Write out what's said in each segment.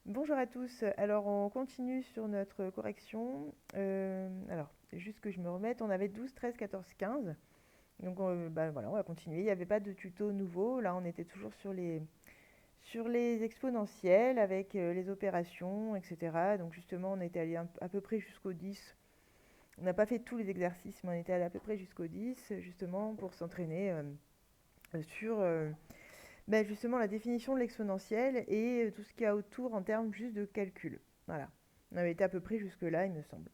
Bonjour à tous. Alors, on continue sur notre correction. Alors, juste que je me remette, on avait 12, 13, 14, 15. Donc, bah, voilà, on va continuer. Il n'y avait pas de tuto nouveau. Là, on était toujours sur les exponentielles avec les opérations, etc. Donc, justement, on était allé à peu près jusqu'au 10. On n'a pas fait tous les exercices, mais on était allé à peu près jusqu'au 10, justement, pour s'entraîner sur justement la définition de l'exponentielle et tout ce qu'il y a autour en termes juste de calcul. Voilà. On avait été à peu près jusque-là, il me semble.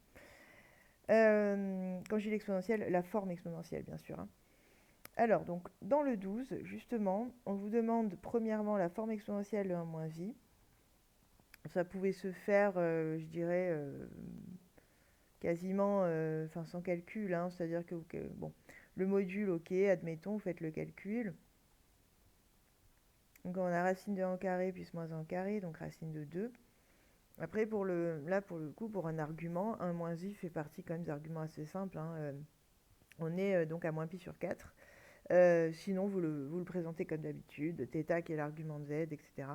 Quand je dis l'exponentielle, la forme exponentielle, bien sûr, hein. Alors, donc, dans le 12, justement, on vous demande premièrement la forme exponentielle de 1 moins i. Ça pouvait se faire, je dirais, quasiment sans calcul, hein, c'est-à-dire bon, le module, ok, admettons, vous faites le calcul. Donc, on a racine de 1 au carré plus moins 1 au carré, donc racine de 2. Après, là, pour le coup, pour un argument, 1 moins i fait partie quand même des arguments assez simples, hein. On est donc à moins pi sur 4. Sinon, vous le présentez comme d'habitude, θ qui est l'argument de z, etc.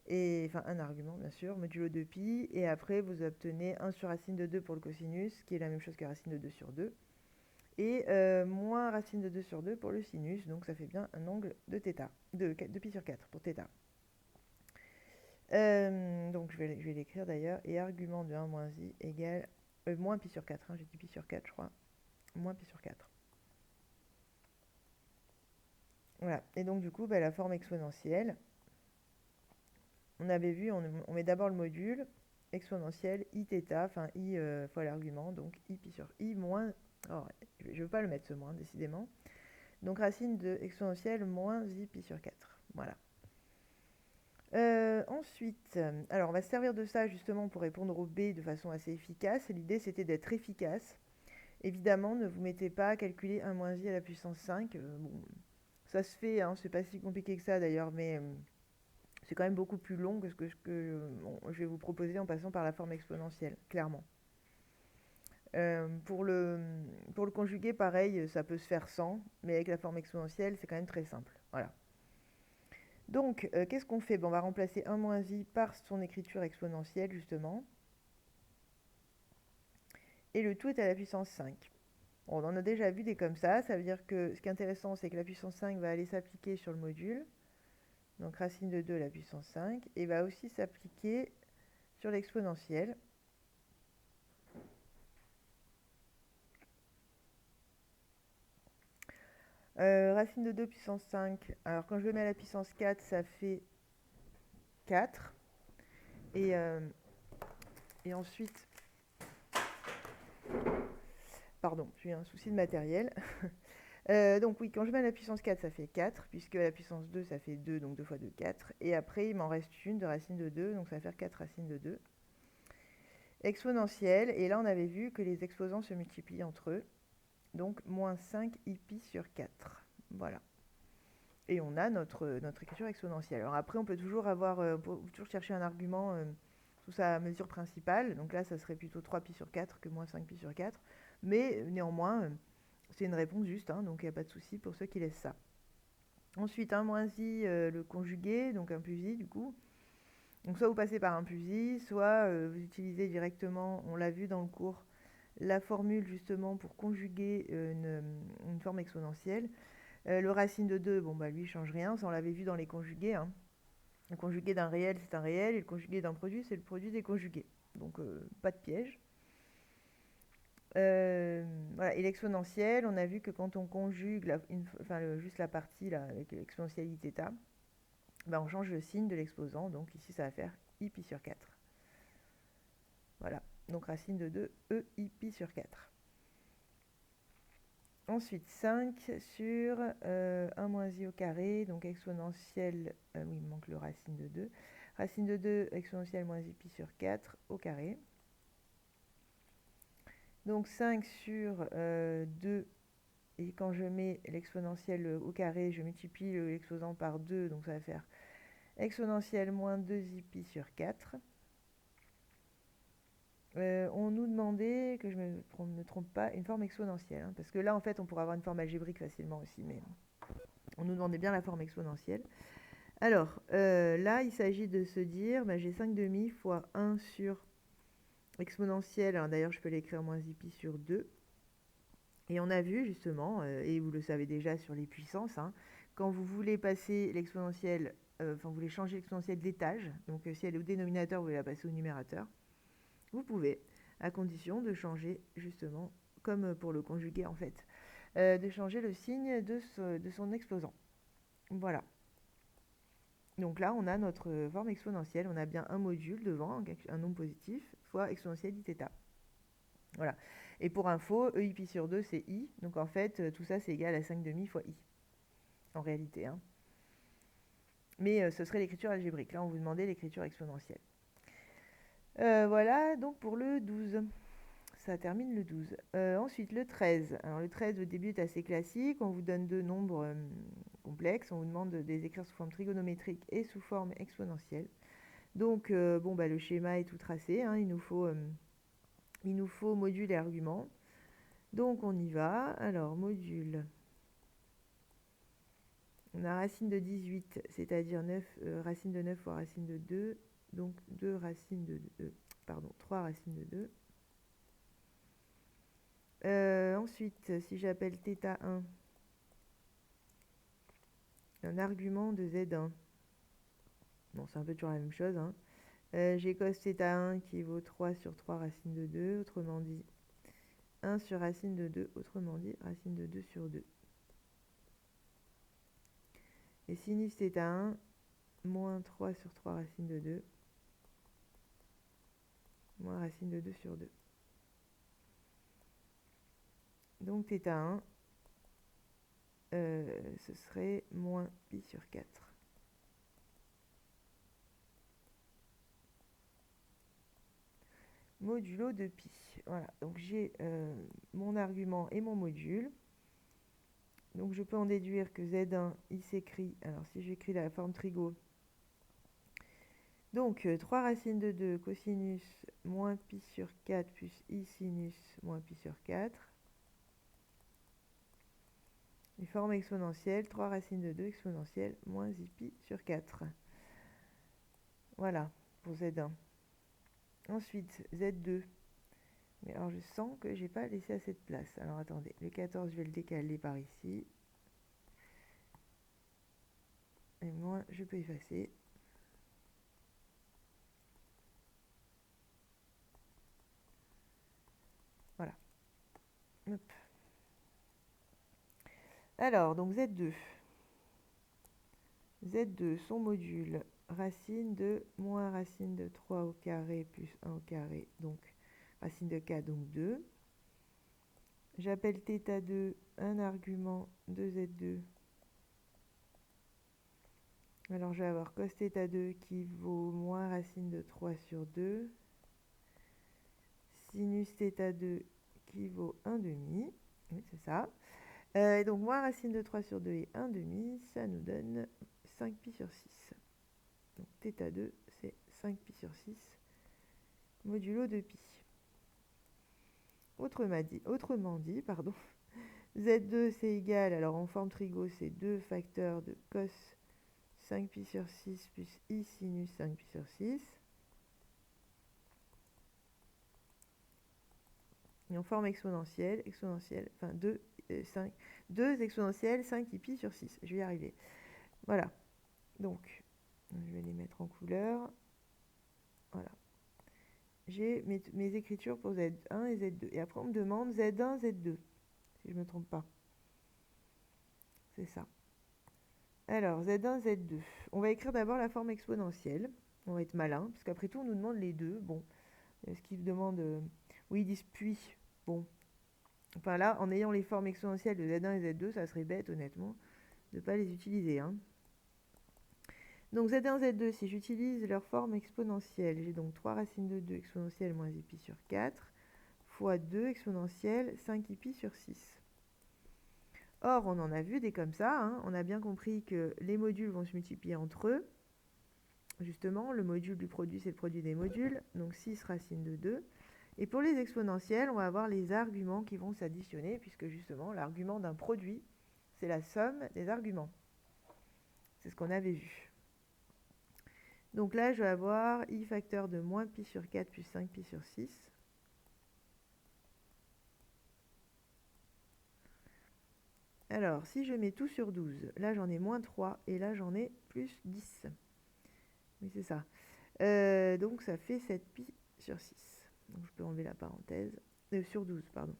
Et, enfin, un argument, bien sûr, modulo 2pi. Et après, vous obtenez 1 sur racine de 2 pour le cosinus, qui est la même chose que racine de 2 sur 2. Et moins racine de 2 sur 2 pour le sinus. Donc, ça fait bien un angle de θ, de pi sur 4 pour θ. Donc je vais l'écrire d'ailleurs. Et argument de 1 moins i égale moins pi sur 4, hein, j'ai dit pi sur 4 je crois. Moins pi sur 4. Voilà. Et donc du coup, la forme exponentielle, on avait vu, on met d'abord le module exponentielle iθ, enfin i fois l'argument, donc i pi sur i moins... Oh, je ne veux pas le mettre ce moins, décidément. Donc racine de exponentielle moins i pi sur 4. Voilà. Ensuite, alors on va se servir de ça justement pour répondre au B de façon assez efficace. L'idée c'était d'être efficace. Évidemment, ne vous mettez pas à calculer 1 moins i à la puissance 5. Bon, ça se fait, hein, c'est pas si compliqué que ça d'ailleurs, mais c'est quand même beaucoup plus long que ce je vais vous proposer en passant par la forme exponentielle, clairement. Pour pour le conjuguer, pareil, ça peut se faire sans, mais avec la forme exponentielle, c'est quand même très simple. Voilà. Donc, qu'est-ce qu'on fait? On va remplacer 1 moins i par son écriture exponentielle, justement. Et le tout est à la puissance 5. Bon, on en a déjà vu des comme ça veut dire que ce qui est intéressant, c'est que la puissance 5 va aller s'appliquer sur le module, donc racine de 2 à la puissance 5, et va aussi s'appliquer sur l'exponentielle. Racine de 2 puissance 5, alors quand je le mets à la puissance 4, ça fait 4. Et, euh, et ensuite, pardon, j'ai eu un souci de matériel. Donc oui, quand je mets à la puissance 4, ça fait 4, puisque à la puissance 2, ça fait 2, donc 2 fois 2, 4. Et après, il m'en reste une de racine de 2, donc ça va faire 4 racines de 2. Exponentielle, et là on avait vu que les exposants se multiplient entre eux, donc moins 5 pi sur 4. Voilà. Et on a notre écriture exponentielle. Alors après, on peut toujours on peut toujours chercher un argument sous sa mesure principale, donc là ça serait plutôt 3 pi sur 4 que moins 5 pi sur 4, mais néanmoins, c'est une réponse juste, hein, donc il n'y a pas de souci pour ceux qui laissent ça. Ensuite, 1 moins i, le conjugué, donc 1 plus i du coup. Donc soit vous passez par 1 plus i, soit vous utilisez directement, on l'a vu dans le cours, la formule justement pour conjuguer une forme exponentielle. Le racine de 2, bon bah lui il change rien, ça on l'avait vu dans les conjugués, hein. Le conjugué d'un réel c'est un réel et le conjugué d'un produit c'est le produit des conjugués. Donc pas de piège. Euh, voilà. Et l'exponentielle, on a vu que quand on conjugue juste la partie là, avec l'exponentialité θ, on change le signe de l'exposant, donc ici ça va faire i pi sur 4. Voilà, donc racine de 2, i pi sur 4. Ensuite, 5 sur 1 moins i au carré, donc exponentielle, oui, il me manque le racine de 2. Racine de 2, exponentielle moins i pi sur 4 au carré. Donc 5 sur 2, et quand je mets l'exponentielle au carré, je multiplie l'exposant par 2, donc ça va faire exponentielle moins 2i pi sur 4. On nous demandait, que je ne me trompe pas, une forme exponentielle, hein, parce que là, en fait, on pourrait avoir une forme algébrique facilement aussi, mais on nous demandait bien la forme exponentielle. Alors, là, il s'agit de se dire, bah, j'ai 5 demi fois 1 sur exponentielle. Alors d'ailleurs, je peux l'écrire moins i pi sur 2. Et on a vu justement, et vous le savez déjà sur les puissances, hein, quand vous voulez passer l'exponentielle, enfin vous voulez changer l'exponentielle d'étage, donc si elle est au dénominateur, vous voulez la passer au numérateur, vous pouvez, à condition de changer justement, comme pour le conjugué en fait, de changer le signe de son exposant. Voilà. Donc là, on a notre forme exponentielle, on a bien un module devant, un nombre positif, fois exponentielle dθ. Voilà. Et pour info, e i pi sur 2, c'est i. Donc en fait, tout ça, c'est égal à 5 demi fois i, en réalité, hein. Mais ce serait l'écriture algébrique. Là, on vous demandait l'écriture exponentielle. Voilà, donc pour le 12. Ça termine le 12. Ensuite, le 13. Alors le 13, au début, est assez classique. On vous donne deux nombres complexes. On vous demande de les écrire sous forme trigonométrique et sous forme exponentielle. Donc, bon, bah, le schéma est tout tracé, hein. Il nous faut module et argument. Donc, on y va. Alors, module. On a racine de 18, c'est-à-dire 9, racine de 9 fois racine de 2. Donc, 2 racines de 2. Pardon, 3 racines de 2. Ensuite, si j'appelle θ1 un argument de Z1, bon, c'est un peu toujours la même chose, hein. J'ai cos θ1 qui vaut 3 sur 3 racine de 2, autrement dit 1 sur racine de 2, autrement dit racine de 2 sur 2. Et sinus θ1, moins 3 sur 3 racine de 2, moins racine de 2 sur 2. Donc θ1, ce serait moins pi sur 4. Modulo de pi. Voilà, donc j'ai mon argument et mon module. Donc je peux en déduire que Z1, il s'écrit, alors si j'écris la forme trigo, donc 3 racines de 2 cosinus moins pi sur 4 plus i sinus moins pi sur 4. Et forme exponentielle, 3 racines de 2 exponentielle moins i pi sur 4. Voilà, pour Z1. Ensuite, Z2. Mais alors je sens que j'ai pas laissé assez de place. Alors attendez, le 14, je vais le décaler par ici. Et moi, je peux effacer. Voilà. Hop. Alors, donc Z2. Z2, son module, racine de moins racine de 3 au carré plus 1 au carré, donc racine de 4, donc 2. J'appelle θ2 un argument de Z2. Alors je vais avoir cos θ2 qui vaut moins racine de 3 sur 2. Sinus θ2 qui vaut 1 demi. Oui, c'est ça. Donc moins racine de 3 sur 2 et 1 demi, ça nous donne 5 pi sur 6. Donc θ2, c'est 5 pi sur 6 modulo de pi. Autrement dit, pardon, Z2 c'est égal, alors en forme trigo, c'est 2 facteurs de cos 5 pi sur 6 plus i sinus 5 pi sur 6. Et en forme exponentielle, enfin 2 exponentielles 5 pi sur 6. Je vais y arriver. Voilà. Donc, je vais les mettre en couleur. Voilà. J'ai mes écritures pour Z1 et Z2. Et après, on me demande Z1, Z2, si je ne me trompe pas. C'est ça. Alors, Z1, Z2. On va écrire d'abord la forme exponentielle. On va être malin, parce qu'après tout, on nous demande les deux. Bon, ce qu'ils demandent... oui, ils disent puis. Bon. Enfin là, en ayant les formes exponentielles de Z1 et Z2, ça serait bête, honnêtement, de ne pas les utiliser, hein. Donc Z1, Z2, si j'utilise leur forme exponentielle, j'ai donc 3 racines de 2 exponentielle moins i pi sur 4 fois 2 exponentielle 5 i pi sur 6. Or, on en a vu des comme ça, hein. On a bien compris que les modules vont se multiplier entre eux. Justement, le module du produit, c'est le produit des modules, donc 6 racines de 2. Et pour les exponentielles, on va avoir les arguments qui vont s'additionner, puisque justement, l'argument d'un produit, c'est la somme des arguments. C'est ce qu'on avait vu. Donc là, je vais avoir i facteur de moins pi sur 4 plus 5 pi sur 6. Alors, si je mets tout sur 12, là j'en ai moins 3 et là j'en ai plus 10. Oui, c'est ça. Donc ça fait 7 pi sur 6. Donc je peux enlever la parenthèse. Sur 12, pardon.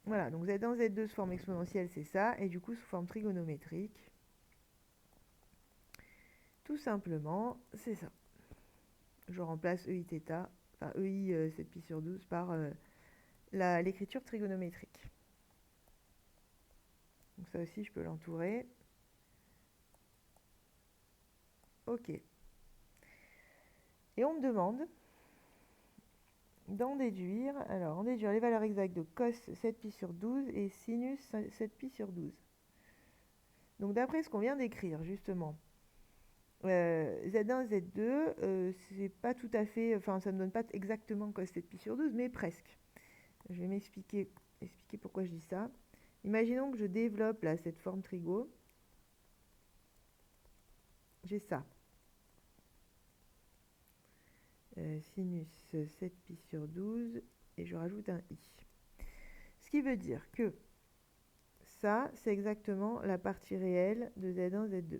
Voilà, donc Z1, Z2 sous forme exponentielle, c'est ça. Et du coup, sous forme trigonométrique, tout simplement, c'est ça. Je remplace EI-θ, enfin EI 7 pi sur 12 par l'écriture trigonométrique. Donc ça aussi, je peux l'entourer. OK. Et on me demande d'en déduire, alors, en déduire les valeurs exactes de cos 7 pi sur 12 et sinus 7 pi sur 12. Donc d'après ce qu'on vient d'écrire, justement, Z1, Z2, c'est pas tout à fait, enfin ça ne donne pas exactement cos 7 pi sur 12, mais presque. Je vais expliquer pourquoi je dis ça. Imaginons que je développe là cette forme trigo. J'ai ça. Sinus 7 pi sur 12 et je rajoute un i. Ce qui veut dire que ça, c'est exactement la partie réelle de Z1, Z2.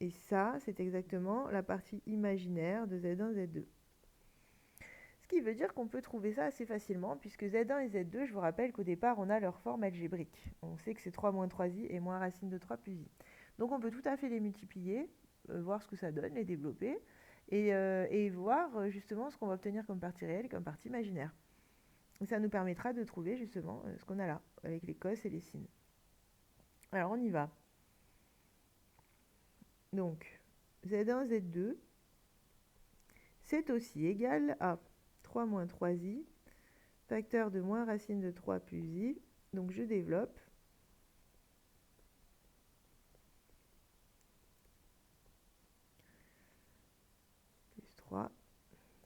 Et ça, c'est exactement la partie imaginaire de Z1, Z2. Ce qui veut dire qu'on peut trouver ça assez facilement, puisque Z1 et Z2, je vous rappelle qu'au départ, on a leur forme algébrique. On sait que c'est 3 moins 3i et moins racine de 3 plus i. Donc on peut tout à fait les multiplier, voir ce que ça donne, les développer, et voir justement ce qu'on va obtenir comme partie réelle et comme partie imaginaire. Et ça nous permettra de trouver justement ce qu'on a là, avec les cos et les sines. Alors on y va. Donc, Z1, Z2, c'est aussi égal à 3 moins 3i, facteur de moins racine de 3 plus i. Donc je développe. Plus 3.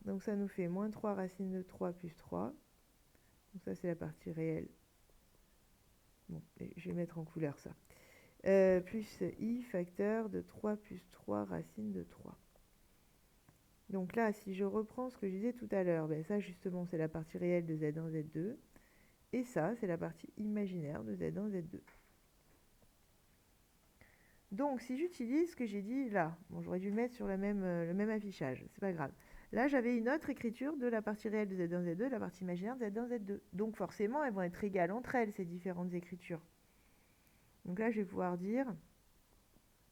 Donc ça nous fait moins 3 racine de 3 plus 3. Donc ça c'est la partie réelle. Bon, je vais mettre en couleur ça. Plus i facteur de 3 plus 3 racine de 3. Donc là, si je reprends ce que je disais tout à l'heure, ben ça justement c'est la partie réelle de Z1, Z2. Et ça, c'est la partie imaginaire de Z1, Z2. Donc si j'utilise ce que j'ai dit là, bon j'aurais dû le mettre sur le même affichage, c'est pas grave. Là j'avais une autre écriture de la partie réelle de Z1, Z2, de la partie imaginaire de Z1, Z2. Donc forcément elles vont être égales entre elles, ces différentes écritures. Donc là je vais pouvoir dire,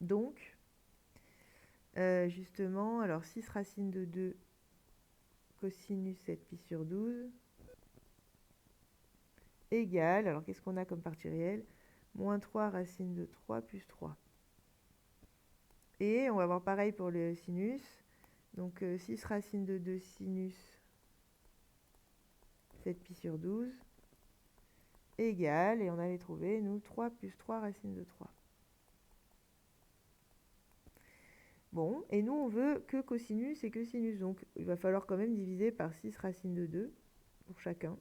donc, justement, alors 6 racine de 2 cosinus 7 pi sur 12 égale, alors qu'est-ce qu'on a comme partie réelle? Moins 3 racine de 3 plus 3. Et on va voir pareil pour le sinus. Donc 6 racine de 2 sinus 7 pi sur 12 égale, et on avait trouvé, nous, 3 plus 3 racine de 3. Bon, et nous, on veut que cosinus et que sinus. Donc il va falloir quand même diviser par 6 racine de 2 pour chacun.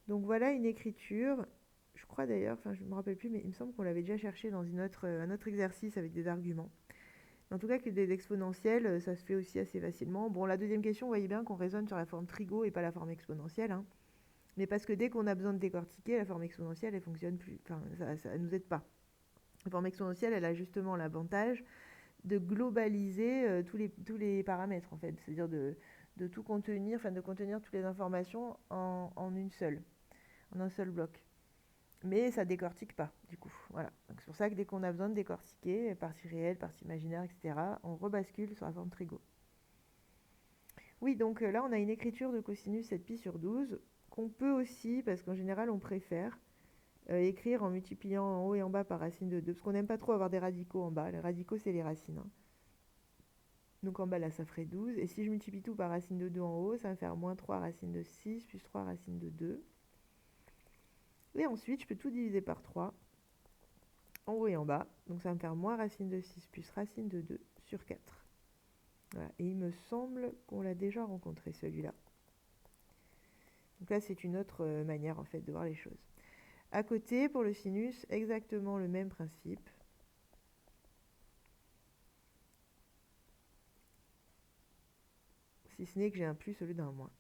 Donc voilà une écriture. Je crois d'ailleurs, enfin je ne me rappelle plus, mais il me semble qu'on l'avait déjà cherché dans un autre exercice avec des arguments. En tout cas, que des exponentielles, ça se fait aussi assez facilement. Bon, la deuxième question, vous voyez bien qu'on raisonne sur la forme trigo et pas la forme exponentielle. Hein. Mais parce que dès qu'on a besoin de décortiquer, la forme exponentielle, elle fonctionne plus. Enfin, ça ne nous aide pas. La forme exponentielle, elle a justement l'avantage de globaliser tous les paramètres, en fait. C'est-à-dire de tout contenir, enfin de contenir toutes les informations en un seul bloc. Mais ça décortique pas, du coup. Voilà. Donc c'est pour ça que dès qu'on a besoin de décortiquer, partie réelle, partie imaginaire, etc., on rebascule sur la forme trigo. Oui, donc là, on a une écriture de cosinus 7 pi sur 12 qu'on peut aussi, parce qu'en général, on préfère écrire en multipliant en haut et en bas par racine de 2, parce qu'on n'aime pas trop avoir des radicaux en bas. Les radicaux, c'est les racines. Hein. Donc en bas, là, ça ferait 12. Et si je multiplie tout par racine de 2 en haut, ça va faire moins 3 racine de 6 plus 3 racine de 2. Et ensuite, je peux tout diviser par 3, en haut et en bas. Donc ça va me faire moins racine de 6 plus racine de 2 sur 4. Voilà. Et il me semble qu'on l'a déjà rencontré, celui-là. Donc là, c'est une autre manière, en fait, de voir les choses. À côté, pour le sinus, exactement le même principe. Si ce n'est que j'ai un plus au lieu d'un moins.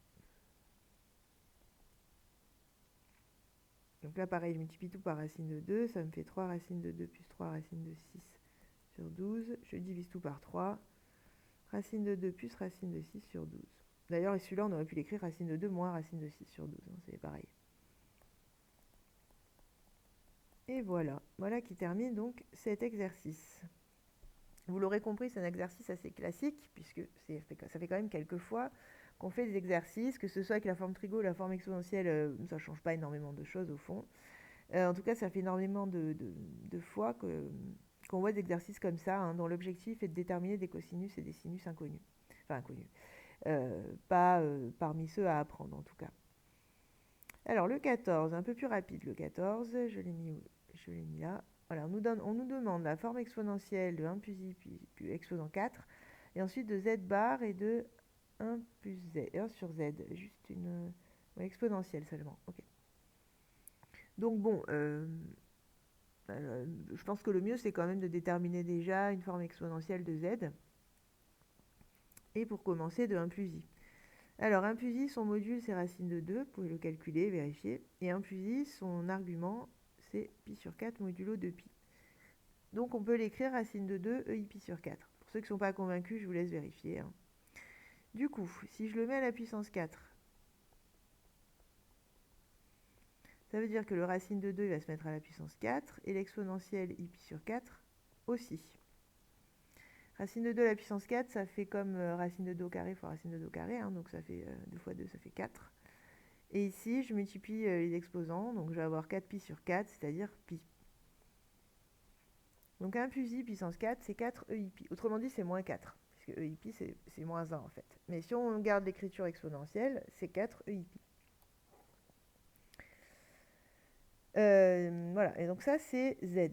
Donc là, pareil, je multiplie tout par racine de 2. Ça me fait 3 racines de 2 plus 3 racines de 6 sur 12. Je divise tout par 3. Racine de 2 plus racine de 6 sur 12. D'ailleurs, celui-là, on aurait pu l'écrire racine de 2 moins racine de 6 sur 12. Hein, c'est pareil. Et voilà. Voilà qui termine donc cet exercice. Vous l'aurez compris, c'est un exercice assez classique, puisque ça fait quand même quelques fois qu'on fait des exercices, que ce soit avec la forme trigo ou la forme exponentielle, ça ne change pas énormément de choses au fond. En tout cas, ça fait énormément de fois qu'on voit des exercices comme ça, hein, dont l'objectif est de déterminer des cosinus et des sinus inconnus. Enfin, inconnus. Pas parmi ceux à apprendre, en tout cas. Alors, le 14, un peu plus rapide, le 14, je l'ai mis là. Voilà, on nous demande la forme exponentielle de 1 plus i puis exposant 4, et ensuite de z bar et de 1 plus z, 1 sur z, juste une exponentielle seulement. Ok. Donc bon, je pense que le mieux c'est quand même de déterminer déjà une forme exponentielle de z, et pour commencer de 1 plus i. Alors 1 plus i, son module c'est racine de 2, vous pouvez le calculer, vérifier, et 1 plus i, son argument c'est pi sur 4 modulo de pi. Donc on peut l'écrire racine de 2 ei pi sur 4. Pour ceux qui ne sont pas convaincus, je vous laisse vérifier. Hein. Du coup, si je le mets à la puissance 4, ça veut dire que le racine de 2 il va se mettre à la puissance 4 et l'exponentielle i pi sur 4 aussi. Racine de 2 à la puissance 4, ça fait comme racine de 2 au carré fois racine de 2 au carré, hein, donc ça fait 2 fois 2, ça fait 4. Et ici, je multiplie les exposants, donc je vais avoir 4 pi sur 4, c'est-à-dire pi. Donc 1 plus i puissance 4, c'est 4 ei pi. Autrement dit, c'est moins 4, puisque ei pi, c'est moins 1 en fait. Mais si on garde l'écriture exponentielle, c'est 4 ei pi. Voilà, et donc ça, c'est z.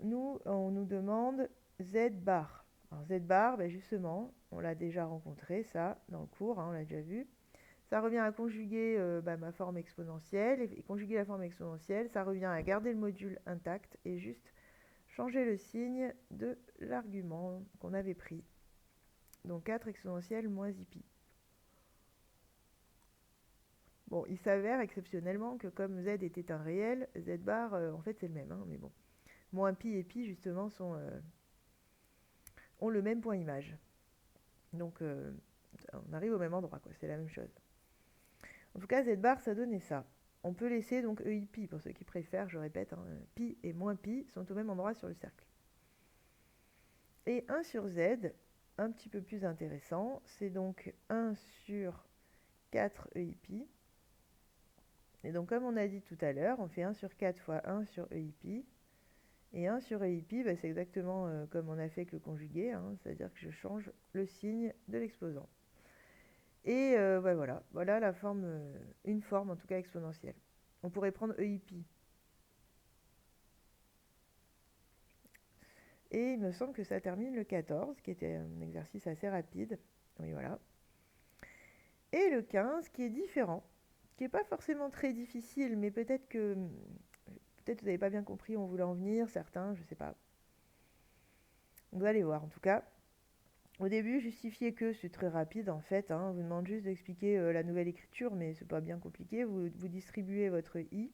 Nous, on nous demande z bar. Alors z bar, ben justement, on l'a déjà rencontré, ça, dans le cours, hein, on l'a déjà vu. Ça revient à conjuguer ma forme exponentielle. Et conjuguer la forme exponentielle, ça revient à garder le module intact et juste changer le signe de l'argument qu'on avait pris. Donc 4 exponentielle moins i pi. Bon, il s'avère exceptionnellement que comme z était un réel, z bar, en fait, c'est le même. Hein, mais bon, moins pi et pi, justement, ont le même point image. Donc, on arrive au même endroit, quoi. C'est la même chose. En tout cas, z bar, ça donnait ça. On peut laisser donc ei pi, pour ceux qui préfèrent, je répète, hein, pi et moins pi sont au même endroit sur le cercle. Et 1 sur z, un petit peu plus intéressant, c'est donc 1 sur 4 ei pi. Et donc, comme on a dit tout à l'heure, on fait 1 sur 4 fois 1 sur ei pi. Et 1 sur ei pi, bah, c'est exactement comme on a fait avec le conjugué, hein, c'est-à-dire que je change le signe de l'exposant. Et voilà la forme, une forme en tout cas exponentielle. On pourrait prendre ei pi. Et il me semble que ça termine le 14, qui était un exercice assez rapide. Oui, voilà. Et le 15, qui est différent, qui n'est pas forcément très difficile, mais peut-être que vous n'avez pas bien compris où on voulait en venir, certains, je ne sais pas. Vous allez voir, en tout cas. Au début, justifiez que c'est très rapide, en fait. Hein, on vous demande juste d'expliquer la nouvelle écriture, mais c'est pas bien compliqué. Vous distribuez votre i.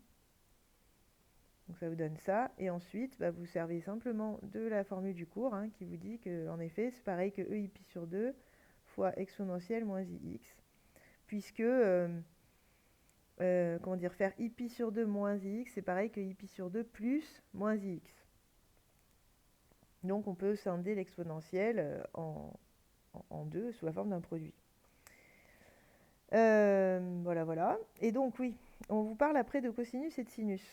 Donc ça vous donne ça. Et ensuite, bah, vous servez simplement de la formule du cours, hein, qui vous dit que, en effet, c'est pareil que ei pi sur 2 fois exponentielle moins ix. Puisque, comment dire, faire i pi sur 2 moins ix, c'est pareil que i pi sur 2 plus moins ix. Donc on peut scinder l'exponentielle en deux sous la forme d'un produit. Voilà. Et donc oui, on vous parle après de cosinus et de sinus.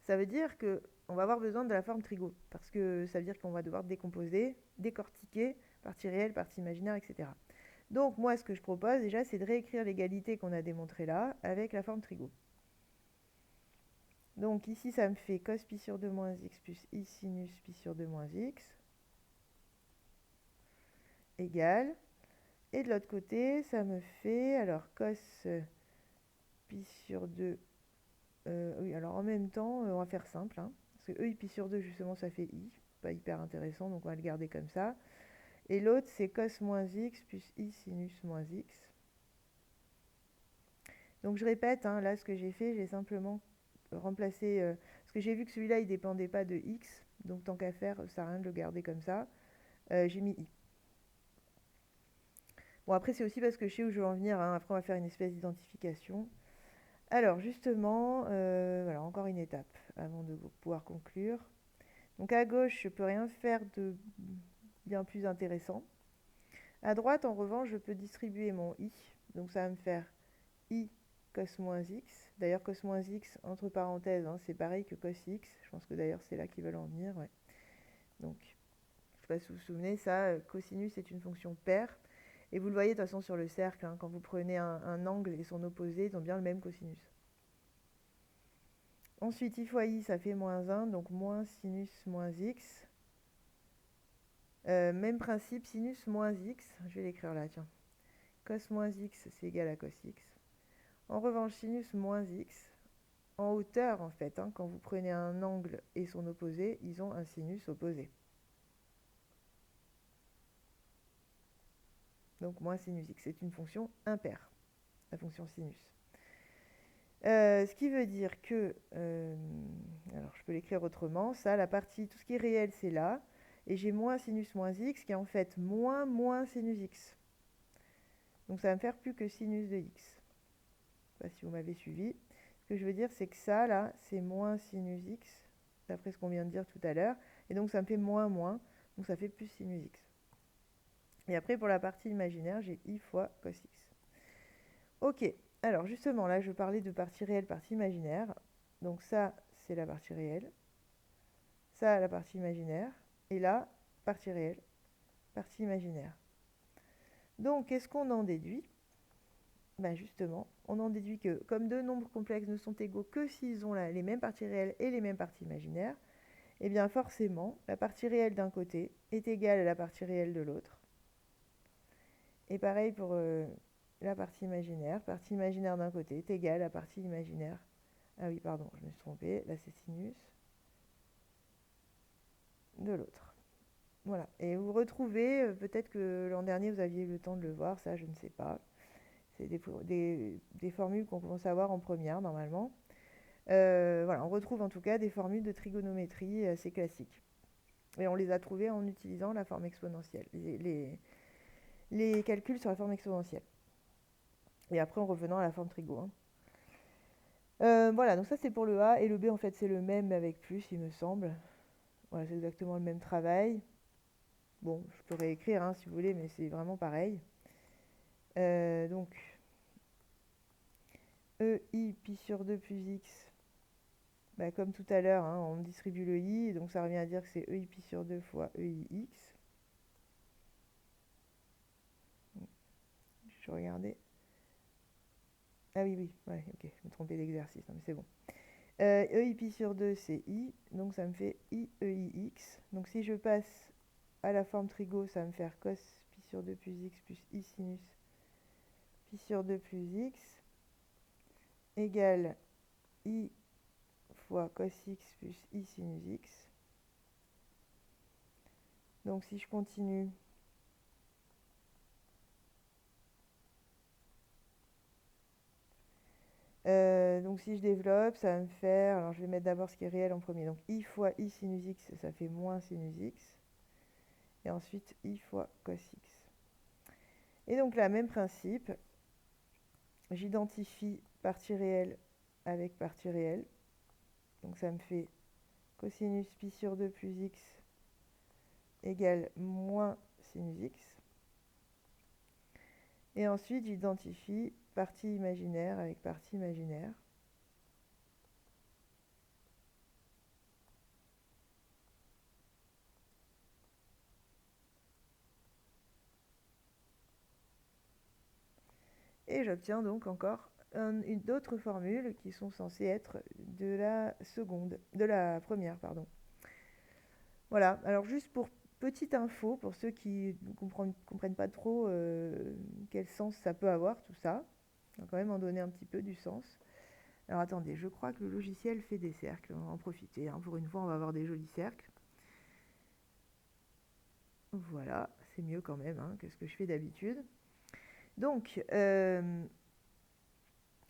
Ça veut dire qu'on va avoir besoin de la forme trigo, parce que ça veut dire qu'on va devoir décomposer, décortiquer, partie réelle, partie imaginaire, etc. Donc moi, ce que je propose déjà, c'est de réécrire l'égalité qu'on a démontrée là, avec la forme trigo. Donc ici, ça me fait cos pi sur 2 moins x plus i sinus pi sur 2 moins x égale. Et de l'autre côté, ça me fait, alors cos pi sur 2 Oui, alors en même temps, on va faire simple, hein, parce que E pi sur 2, justement, ça fait I. Pas hyper intéressant, donc on va le garder comme ça. Et l'autre, c'est cos moins x plus I sinus moins x. Donc je répète, hein, là, ce que j'ai fait, j'ai simplement remplacé... parce que j'ai vu que celui-là, il ne dépendait pas de x. Donc tant qu'à faire, ça sert à rien de le garder comme ça. J'ai mis I. Bon, après, c'est aussi parce que je sais où je veux en venir, hein. Après, on va faire une espèce d'identification. Alors, justement, voilà, encore une étape avant de pouvoir conclure. Donc, à gauche, je ne peux rien faire de bien plus intéressant. À droite, en revanche, je peux distribuer mon i. Donc, ça va me faire i cos moins x. D'ailleurs, cos moins x, entre parenthèses, hein, c'est pareil que cos x. Je pense que d'ailleurs, c'est là qu'ils veulent en venir. Ouais. Donc, je ne sais pas si vous vous souvenez, ça, cosinus est une fonction paire. Et vous le voyez de toute façon sur le cercle, hein, quand vous prenez un angle et son opposé, ils ont bien le même cosinus. Ensuite, i fois i, ça fait moins 1, donc moins sinus moins x. Même principe, sinus moins x. Je vais l'écrire là, tiens. Cos moins x, c'est égal à cos x. En revanche, sinus moins x, en hauteur, en fait, hein, quand vous prenez un angle et son opposé, ils ont un sinus opposé. Donc, moins sinus x, c'est une fonction impaire, la fonction sinus. Ce qui veut dire que, alors je peux l'écrire autrement, ça, la partie, tout ce qui est réel, c'est là, et j'ai moins sinus moins x, qui est en fait moins sinus x. Donc ça va me faire plus que sinus de x. Je ne sais pas si vous m'avez suivi. Ce que je veux dire, c'est que ça, là, c'est moins sinus x, d'après ce qu'on vient de dire tout à l'heure, et donc ça me fait moins, donc ça fait plus sinus x. Et après, pour la partie imaginaire, j'ai i fois cos x. Ok, alors justement, là, je parlais de partie réelle, partie imaginaire. Donc ça, c'est la partie réelle. Ça, la partie imaginaire. Et là, partie réelle, partie imaginaire. Donc, qu'est-ce qu'on en déduit? Ben justement, on en déduit que comme deux nombres complexes ne sont égaux que s'ils ont les mêmes parties réelles et les mêmes parties imaginaires, eh bien forcément, la partie réelle d'un côté est égale à la partie réelle de l'autre. Et pareil pour la partie imaginaire. Partie imaginaire d'un côté est égale à la partie imaginaire. Ah oui, pardon, je me suis trompée. Là, c'est sinus de l'autre. Voilà. Et vous retrouvez, peut-être que l'an dernier, vous aviez eu le temps de le voir, ça, je ne sais pas. C'est des formules qu'on commence à voir en première, normalement. Voilà, on retrouve en tout cas des formules de trigonométrie assez classiques. Et on les a trouvées en utilisant la forme exponentielle, les calculs sur la forme exponentielle. Et après, en revenant à la forme trigo. Hein. Voilà, donc ça c'est pour le A. Et le B, en fait, c'est le même, mais avec plus, il me semble. Voilà, c'est exactement le même travail. Bon, je peux réécrire hein, si vous voulez, mais c'est vraiment pareil. Donc, EI pi sur 2 plus x, bah, comme tout à l'heure, hein, on distribue le i, donc ça revient à dire que c'est EI pi sur 2 fois EIX. Je regardais. Ah oui, ouais, ok, je me trompais d'exercice, mais c'est bon. EI pi sur 2, c'est i, donc ça me fait I EIX. Donc si je passe à la forme trigo, ça va me faire cos pi sur 2 plus x plus I sinus pi sur 2 plus x égale I fois cos x plus I sinus x. Donc si je continue, donc si je développe, ça va me faire, alors je vais mettre d'abord ce qui est réel en premier, donc I fois I sinus x, ça fait moins sinus x, et ensuite I fois cos x. Et donc là, même principe, j'identifie partie réelle avec partie réelle, donc ça me fait cosinus pi sur 2 plus x égale moins sinus x. Et ensuite, j'identifie partie imaginaire avec partie imaginaire. Et j'obtiens donc encore d'autres formules qui sont censées être de la première, pardon. Voilà, alors juste pour petite info, pour ceux qui ne comprennent pas trop quel sens ça peut avoir, tout ça, on va quand même en donner un petit peu du sens. Alors attendez, je crois que le logiciel fait des cercles. On va en profiter, hein. Pour une fois, on va avoir des jolis cercles. Voilà, c'est mieux quand même, hein, que ce que je fais d'habitude. Donc,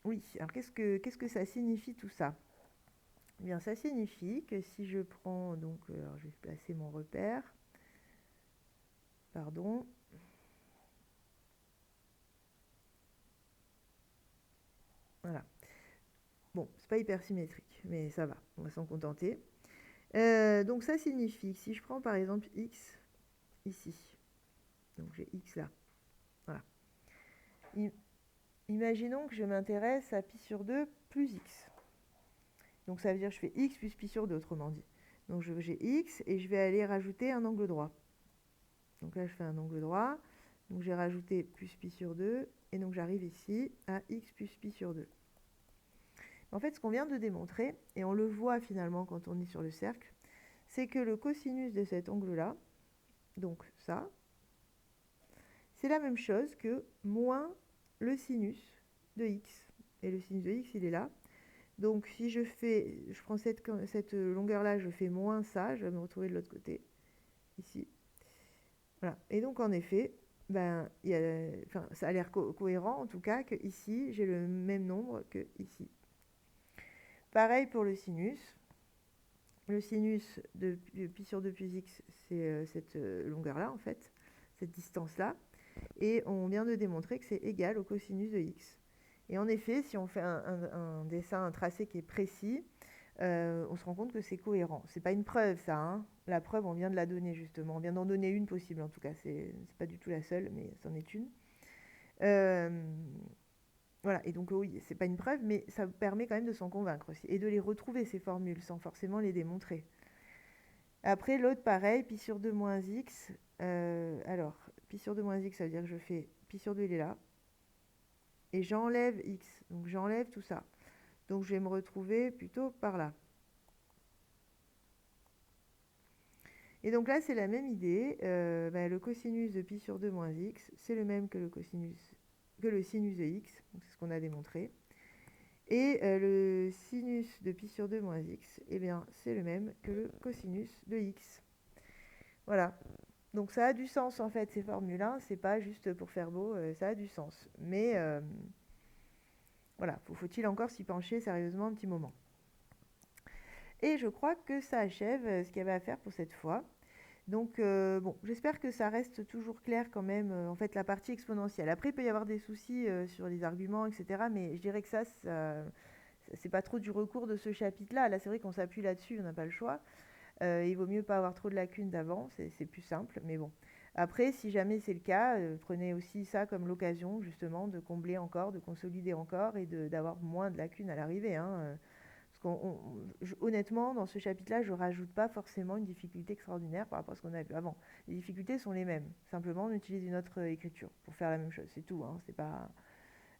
oui, alors qu'est-ce que ça signifie tout ça? Eh bien, ça signifie que si je prends, donc, alors je vais placer mon repère, pardon, voilà. Bon, c'est pas hyper symétrique, mais ça va, on va s'en contenter. Donc ça signifie que si je prends par exemple x ici, donc j'ai x là, voilà. Imaginons que je m'intéresse à pi sur 2 plus x. Donc ça veut dire que je fais x plus pi sur 2, autrement dit. Donc j'ai x et je vais aller rajouter un angle droit. Donc là je fais un angle droit, donc j'ai rajouté plus pi sur 2, et donc j'arrive ici à x plus pi sur 2. En fait, ce qu'on vient de démontrer, et on le voit finalement quand on est sur le cercle, c'est que le cosinus de cet angle-là, donc ça, c'est la même chose que moins le sinus de x. Et le sinus de x, il est là. Donc si je prends cette longueur-là, je fais moins ça, je vais me retrouver de l'autre côté, ici. Voilà. Et donc en effet, ben, ça a l'air cohérent en tout cas que ici, j'ai le même nombre que ici. Pareil pour le sinus. Le sinus de pi sur 2 plus x, c'est cette longueur-là, en fait, cette distance-là. Et on vient de démontrer que c'est égal au cosinus de x. Et en effet, si on fait un dessin, un tracé qui est précis, on se rend compte que c'est cohérent. C'est pas une preuve, ça, hein. La preuve, on vient de la donner, justement. On vient d'en donner une possible, en tout cas. C'est pas du tout la seule, mais c'en est une. Voilà, et donc oui, c'est pas une preuve, mais ça permet quand même de s'en convaincre aussi, et de les retrouver, ces formules, sans forcément les démontrer. Après, l'autre, pareil, pi sur 2 moins x. Alors, pi sur 2 moins x, ça veut dire que je fais pi sur 2, il est là. Et j'enlève x, donc j'enlève tout ça. Donc je vais me retrouver plutôt par là. Et donc là, c'est la même idée. Le cosinus de pi sur 2 moins x, c'est le même que le sinus de x. C'est ce qu'on a démontré. Et le sinus de pi sur 2 moins x, eh bien, c'est le même que le cosinus de x. Voilà. Donc ça a du sens, en fait, ces formules-là. C'est pas juste pour faire beau, ça a du sens. Mais voilà, faut-il encore s'y pencher sérieusement un petit moment. Et je crois que ça achève ce qu'il y avait à faire pour cette fois. Donc, bon, j'espère que ça reste toujours clair quand même, en fait, la partie exponentielle. Après, il peut y avoir des soucis sur les arguments, etc. Mais je dirais que ça c'est pas trop du recours de ce chapitre-là. Là, c'est vrai qu'on s'appuie là-dessus, on n'a pas le choix. Il vaut mieux pas avoir trop de lacunes d'avant, c'est plus simple. Mais bon, après, si jamais c'est le cas, prenez aussi ça comme l'occasion, justement, de combler encore, de consolider encore et d'avoir moins de lacunes à l'arrivée, hein. Parce honnêtement, dans ce chapitre-là, je ne rajoute pas forcément une difficulté extraordinaire par rapport à ce qu'on a vu avant. Les difficultés sont les mêmes. Simplement, on utilise une autre écriture pour faire la même chose. C'est tout, hein. C'est pas...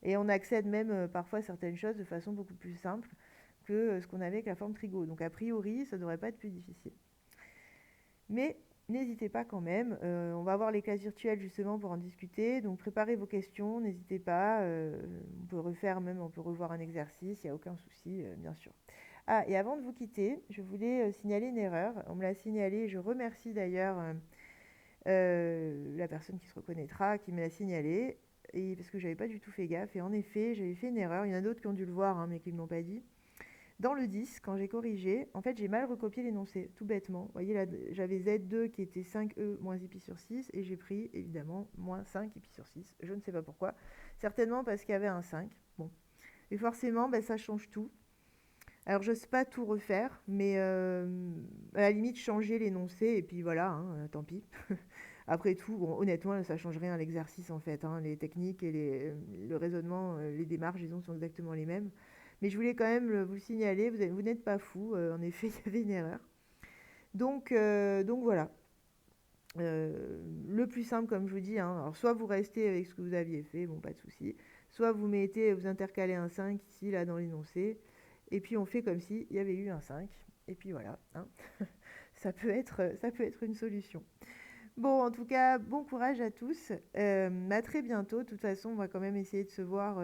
Et on accède même parfois à certaines choses de façon beaucoup plus simple que ce qu'on avait avec la forme trigo. Donc a priori, ça ne devrait pas être plus difficile. Mais n'hésitez pas quand même. On va avoir les classes virtuelles justement pour en discuter. Donc préparez vos questions, n'hésitez pas. On peut on peut revoir un exercice, il n'y a aucun souci, bien sûr. Ah, et avant de vous quitter, je voulais signaler une erreur. On me l'a signalé, je remercie d'ailleurs la personne qui se reconnaîtra, qui me l'a signalé, et parce que j'avais pas du tout fait gaffe. Et en effet, j'avais fait une erreur. Il y en a d'autres qui ont dû le voir, hein, mais qui ne m'ont pas dit. Dans le 10, quand j'ai corrigé, en fait, j'ai mal recopié l'énoncé, tout bêtement. Vous voyez, là, j'avais Z2 qui était 5E moins I pi sur 6, et j'ai pris, évidemment, moins 5 I pi sur 6. Je ne sais pas pourquoi. Certainement parce qu'il y avait un 5. Bon. Et forcément, ça change tout. Alors, je ne sais pas tout refaire, mais à la limite, changer l'énoncé, et puis voilà, hein, tant pis. Après tout, bon, honnêtement, ça ne change rien à l'exercice, en fait, hein. Les techniques et le raisonnement, les démarches, disons, sont exactement les mêmes. Mais je voulais quand même vous le signaler, vous n'êtes pas fou, en effet, il y avait une erreur. Donc voilà. Le plus simple, comme je vous dis, hein, alors soit vous restez avec ce que vous aviez fait, bon, pas de souci, soit vous intercalez un 5 ici, là, dans l'énoncé, et puis on fait comme s'il y avait eu un 5, et puis voilà, hein. Ça peut être une solution. Bon, en tout cas, bon courage à tous. À très bientôt. De toute façon, on va quand même essayer de se voir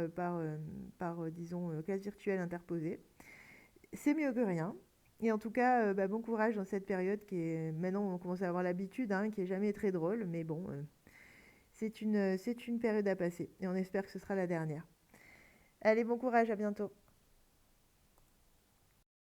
disons, classe virtuelle interposée. C'est mieux que rien. Et en tout cas, bon courage dans cette période qui est, maintenant, on commence à avoir l'habitude, hein, qui est jamais très drôle, mais bon, c'est une période à passer. Et on espère que ce sera la dernière. Allez, bon courage, à bientôt.